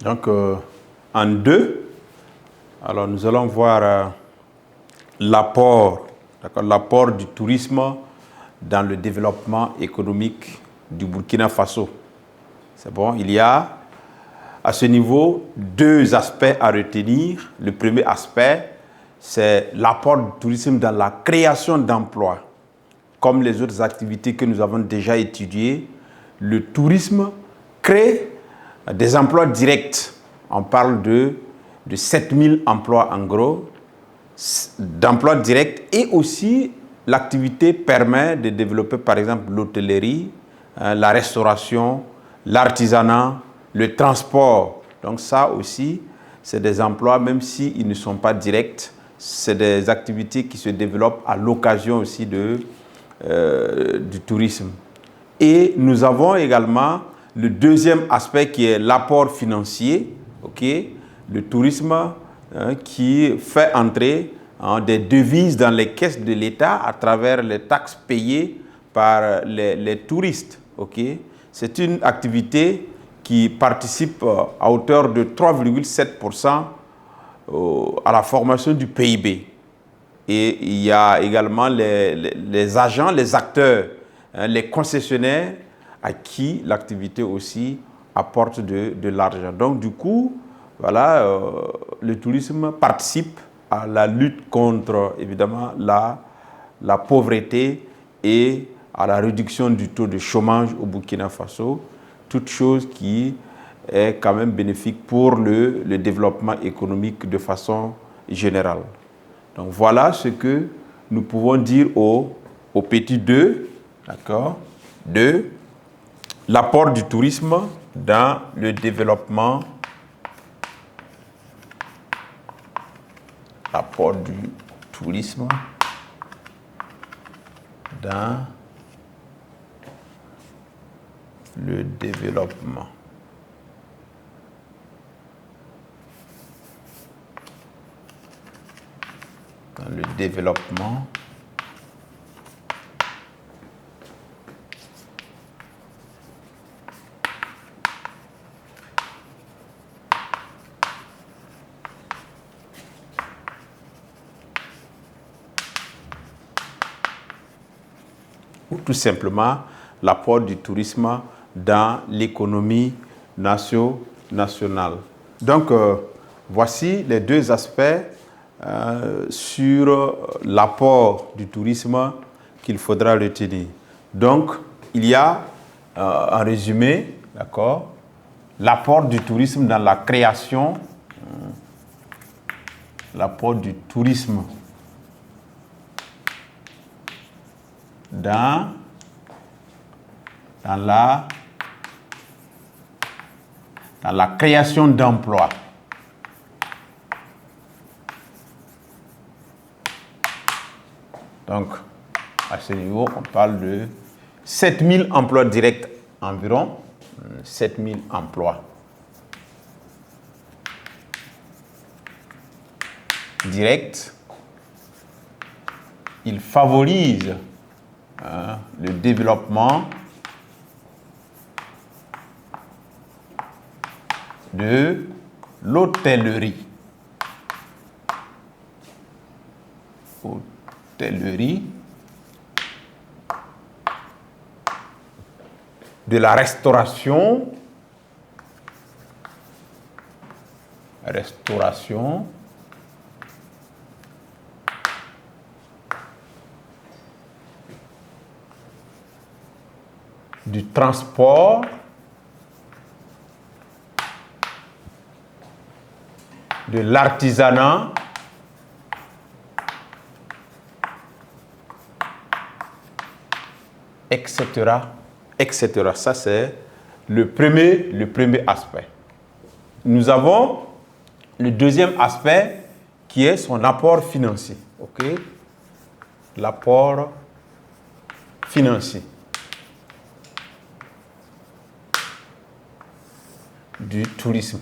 Donc, en deux, alors nous allons voir l'apport du tourisme dans le développement économique du Burkina Faso. C'est bon, il y a à ce niveau deux aspects à retenir. Le premier aspect, c'est l'apport du tourisme dans la création d'emplois. Comme les autres activités que nous avons déjà étudiées, le tourisme crée des emplois directs. On parle de 7000 emplois en gros, d'emplois directs, et aussi l'activité permet de développer par exemple l'hôtellerie, la restauration, l'artisanat, le transport. Donc ça aussi, c'est des emplois, même s'ils ne sont pas directs, c'est des activités qui se développent à l'occasion aussi du tourisme. Et nous avons également le deuxième aspect qui est l'apport financier, le tourisme qui fait entrer des devises dans les caisses de l'État à travers les taxes payées par les touristes. C'est une activité qui participe à hauteur de 3,7% à la formation du PIB. Et il y a également les agents, les acteurs, les concessionnaires à qui l'activité aussi apporte de l'argent. Donc du coup, voilà, le tourisme participe à la lutte contre évidemment la pauvreté et à la réduction du taux de chômage au Burkina Faso, toute chose qui est quand même bénéfique pour le développement économique de façon générale. Donc voilà ce que nous pouvons dire au petit 2, d'accord, de l'apport du tourisme dans le développement, l'apport du tourisme dans le développement. Dans le développement ou tout simplement l'apport du tourisme dans l'économie nationale. Donc, voici les deux aspects sur l'apport du tourisme qu'il faudra retenir. Donc, il y a, en résumé, d'accord, l'apport du tourisme dans la création, l'apport du tourisme dans la création d'emplois. Donc, à ce niveau, on parle de 7000 emplois directs environ, 7000 emplois directs. Il favorise le développement de l'hôtellerie. De la restauration, du transport, de l'artisanat, etc., etc. Ça, c'est le premier aspect. Nous avons le deuxième aspect qui est son apport financier. L'apport financier du tourisme.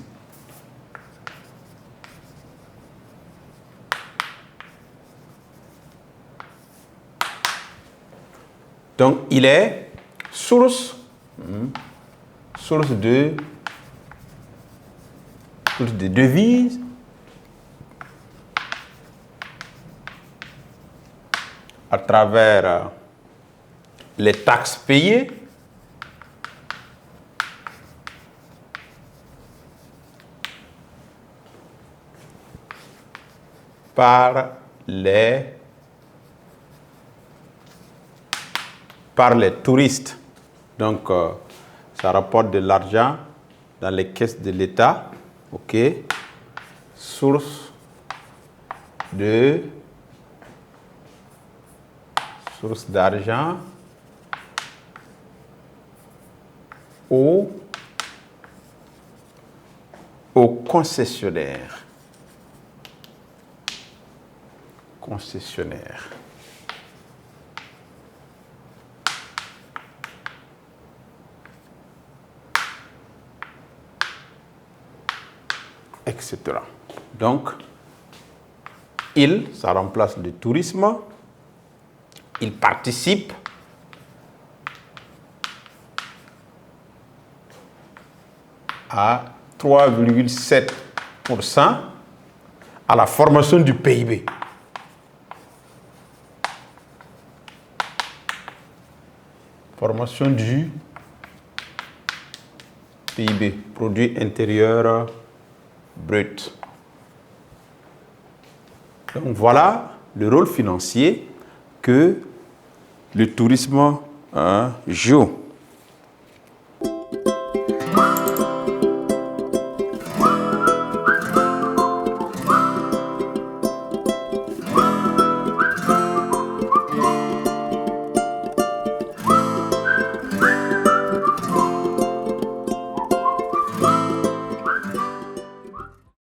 Donc, il est source de source de devises, à travers les taxes payées, par les touristes. Donc, ça rapporte de l'argent dans les caisses de l'État. OK. Source d'argent aux concessionnaires. Etc. Donc, ça remplace le tourisme. Il participe à 3,7% à la formation du PIB. Formation du PIB, produit intérieur brut. Donc voilà le rôle financier que le tourisme joue.